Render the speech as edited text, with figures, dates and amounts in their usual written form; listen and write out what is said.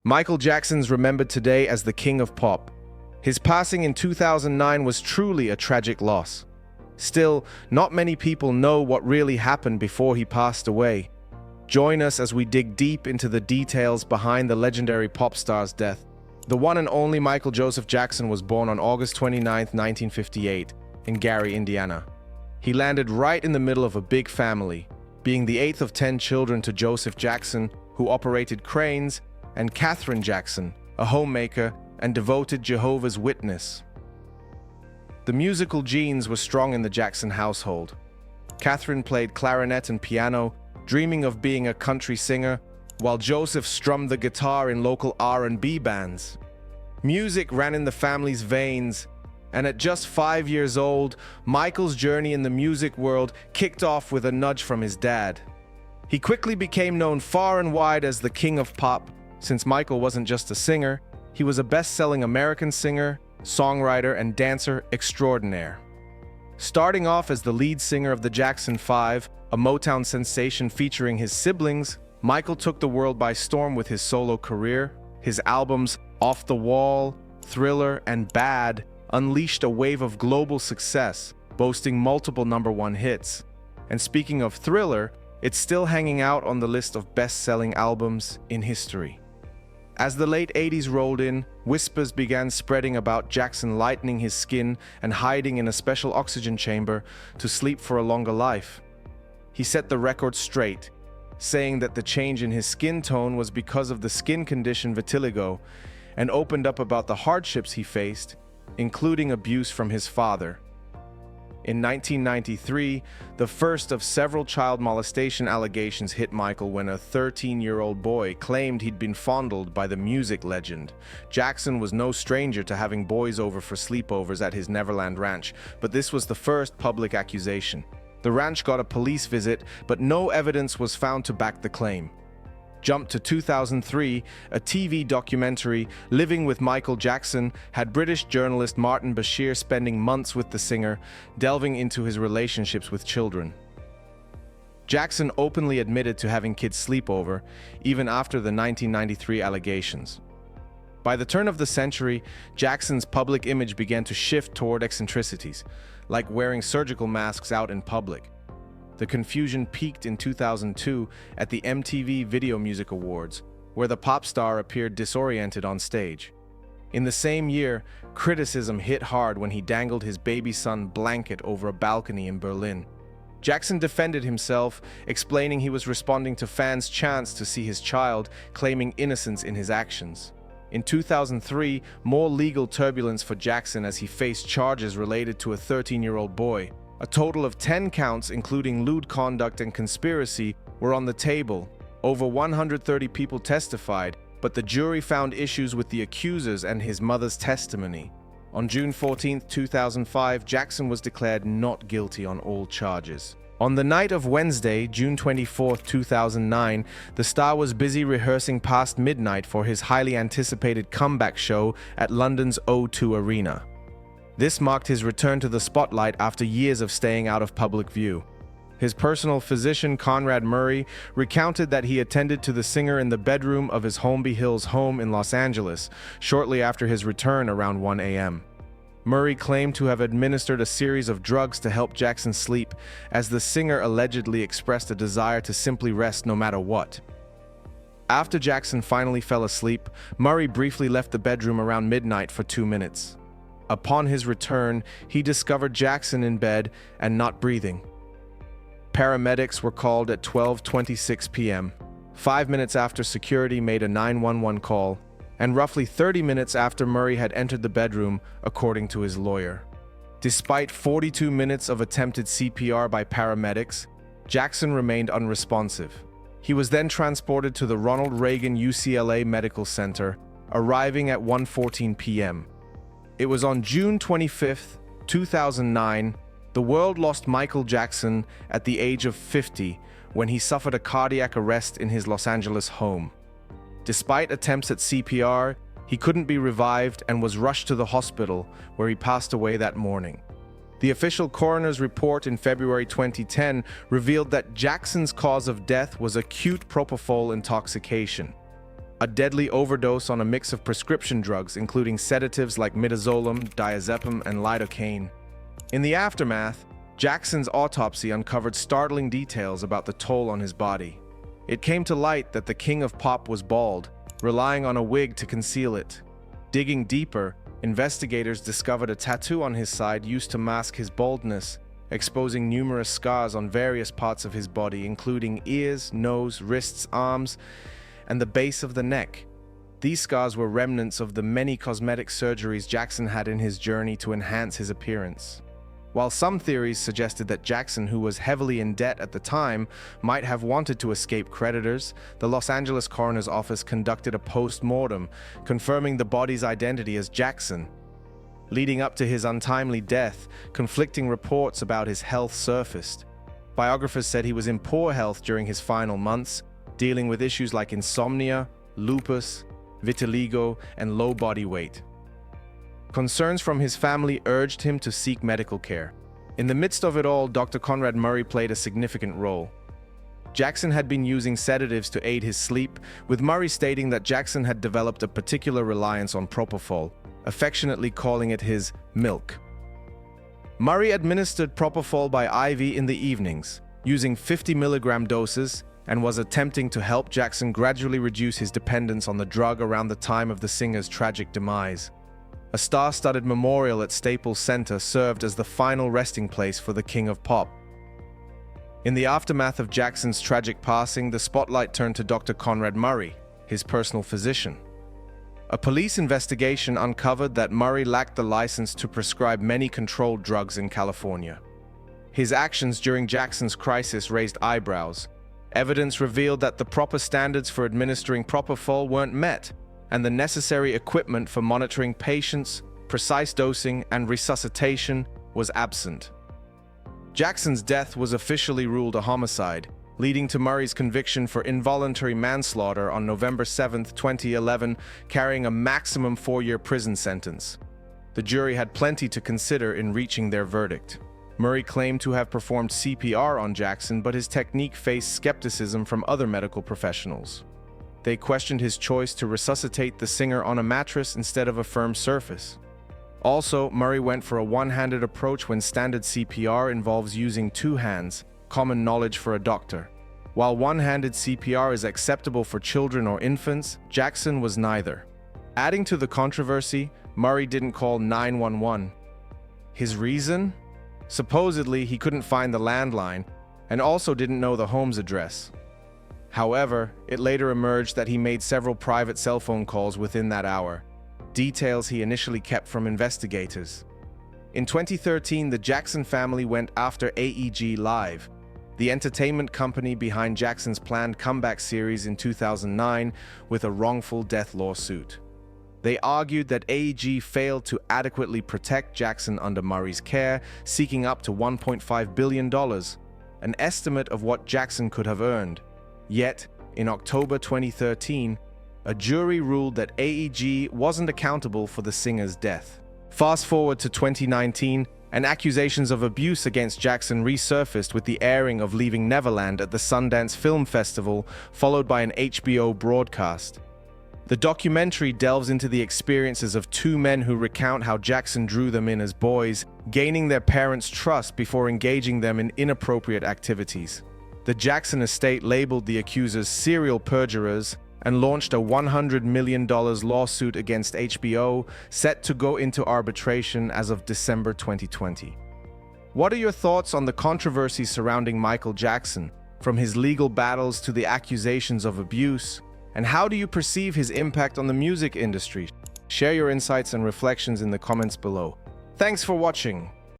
Michael Jackson's remembered today as the King of Pop. His passing in 2009 was truly a tragic loss. Still, not many people know what really happened before he passed away. Join us as we dig deep into the details behind the legendary pop star's death. The one and only Michael Joseph Jackson was born on August 29, 1958, in Gary, Indiana. He landed right in the middle of a big family, being the eighth of 10 children to Joseph Jackson, who operated cranes, and Catherine Jackson, a homemaker and devoted Jehovah's Witness. The musical genes were strong in the Jackson household. Catherine played clarinet and piano, dreaming of being a country singer, while Joseph strummed the guitar in local R&B bands. Music ran in the family's veins, and at just 5 years old, Michael's journey in the music world kicked off with a nudge from his dad. He quickly became known far and wide as the King of Pop, since Michael wasn't just a singer, he was a best-selling American singer, songwriter, and dancer extraordinaire. Starting off as the lead singer of the Jackson 5, a Motown sensation featuring his siblings, Michael took the world by storm with his solo career. His albums Off the Wall, Thriller, and Bad unleashed a wave of global success, boasting multiple #1 hits. And speaking of Thriller, it's still hanging out on the list of best-selling albums in history. As the late 80s rolled in, whispers began spreading about Jackson lightening his skin and hiding in a special oxygen chamber to sleep for a longer life. He set the record straight, saying that the change in his skin tone was because of the skin condition vitiligo, and opened up about the hardships he faced, including abuse from his father. In 1993, the first of several child molestation allegations hit Michael when a 13-year-old boy claimed he'd been fondled by the music legend. Jackson was no stranger to having boys over for sleepovers at his Neverland ranch, but this was the first public accusation. The ranch got a police visit, but no evidence was found to back the claim. Jump to 2003, a TV documentary, Living with Michael Jackson, had British journalist Martin Bashir spending months with the singer, delving into his relationships with children. Jackson openly admitted to having kids sleep over, even after the 1993 allegations. By the turn of the century, Jackson's public image began to shift toward eccentricities, like wearing surgical masks out in public. The confusion peaked in 2002 at the MTV Video Music Awards, where the pop star appeared disoriented on stage. In the same year, criticism hit hard when he dangled his baby son blanket over a balcony in Berlin. Jackson defended himself, explaining he was responding to fans' chants to see his child, claiming innocence in his actions. In 2003, more legal turbulence for Jackson as he faced charges related to a 13-year-old boy. A total of 10 counts, including lewd conduct and conspiracy, were on the table. Over 130 people testified, but the jury found issues with the accusers and his mother's testimony. On June 14, 2005, Jackson was declared not guilty on all charges. On the night of Wednesday, June 24, 2009, the star was busy rehearsing past midnight for his highly anticipated comeback show at London's O2 Arena. This marked his return to the spotlight after years of staying out of public view. His personal physician, Conrad Murray, recounted that he attended to the singer in the bedroom of his Holmby Hills home in Los Angeles shortly after his return around 1 a.m. Murray claimed to have administered a series of drugs to help Jackson sleep, as the singer allegedly expressed a desire to simply rest no matter what. After Jackson finally fell asleep, Murray briefly left the bedroom around midnight for 2 minutes. Upon his return, he discovered Jackson in bed and not breathing. Paramedics were called at 12:26 p.m., 5 minutes after security made a 911 call, and roughly 30 minutes after Murray had entered the bedroom, according to his lawyer. Despite 42 minutes of attempted CPR by paramedics, Jackson remained unresponsive. He was then transported to the Ronald Reagan UCLA Medical Center, arriving at 1:14 p.m. It was on June 25, 2009, the world lost Michael Jackson at the age of 50 when he suffered a cardiac arrest in his Los Angeles home. Despite attempts at CPR, he couldn't be revived and was rushed to the hospital, where he passed away that morning. The official coroner's report in February 2010 revealed that Jackson's cause of death was acute propofol intoxication. a deadly overdose on a mix of prescription drugs, including sedatives like midazolam, diazepam, and lidocaine. In the aftermath, Jackson's autopsy uncovered startling details about the toll on his body. It came to light that the king of pop was bald, relying on a wig to conceal it. Digging deeper, investigators discovered a tattoo on his side used to mask his baldness, exposing numerous scars on various parts of his body, including ears, nose, wrists, arms, and the base of the neck. These scars were remnants of the many cosmetic surgeries Jackson had in his journey to enhance his appearance. While some theories suggested that Jackson, who was heavily in debt at the time, might have wanted to escape creditors, the Los Angeles coroner's office conducted a post-mortem, confirming the body's identity as Jackson. Leading up to his untimely death, conflicting reports about his health surfaced. Biographers said he was in poor health during his final months, dealing with issues like insomnia, lupus, vitiligo, and low body weight. Concerns from his family urged him to seek medical care. In the midst of it all, Dr. Conrad Murray played a significant role. Jackson had been using sedatives to aid his sleep, with Murray stating that Jackson had developed a particular reliance on propofol, affectionately calling it his milk. Murray administered propofol by IV in the evenings, using 50 milligram doses, and was attempting to help Jackson gradually reduce his dependence on the drug around the time of the singer's tragic demise. A star-studded memorial at Staples Center served as the final resting place for the king of pop. In the aftermath of Jackson's tragic passing, the spotlight turned to Dr. Conrad Murray, his personal physician. A police investigation uncovered that Murray lacked the license to prescribe many controlled drugs in California. His actions during Jackson's crisis raised eyebrows. Evidence revealed that the proper standards for administering propofol weren't met, and the necessary equipment for monitoring patients, precise dosing, and resuscitation was absent. Jackson's death was officially ruled a homicide, leading to Murray's conviction for involuntary manslaughter on November 7, 2011, carrying a maximum 4-year prison sentence. The jury had plenty to consider in reaching their verdict. Murray claimed to have performed CPR on Jackson, but his technique faced skepticism from other medical professionals. They questioned his choice to resuscitate the singer on a mattress instead of a firm surface. Also, Murray went for a one-handed approach when standard CPR involves using 2 hands, common knowledge for a doctor. While one-handed CPR is acceptable for children or infants, Jackson was neither. Adding to the controversy, Murray didn't call 911. His reason? Supposedly, he couldn't find the landline and also didn't know the home's address. However, it later emerged that he made several private cell phone calls within that hour, details he initially kept from investigators. In 2013, the Jackson family went after AEG Live, the entertainment company behind Jackson's planned comeback series in 2009, with a wrongful death lawsuit. They argued that AEG failed to adequately protect Jackson under Murray's care, seeking up to $1.5 billion, an estimate of what Jackson could have earned. Yet, in October 2013, a jury ruled that AEG wasn't accountable for the singer's death. Fast forward to 2019, and accusations of abuse against Jackson resurfaced with the airing of Leaving Neverland at the Sundance Film Festival, followed by an HBO broadcast. The documentary delves into the experiences of 2 men who recount how Jackson drew them in as boys, gaining their parents' trust before engaging them in inappropriate activities. The Jackson estate labeled the accusers serial perjurers and launched a $100 million lawsuit against HBO, set to go into arbitration as of December 2020. What are your thoughts on the controversy surrounding Michael Jackson, from his legal battles to the accusations of abuse, and how do you perceive his impact on the music industry? Share your insights and reflections in the comments below. Thanks for watching.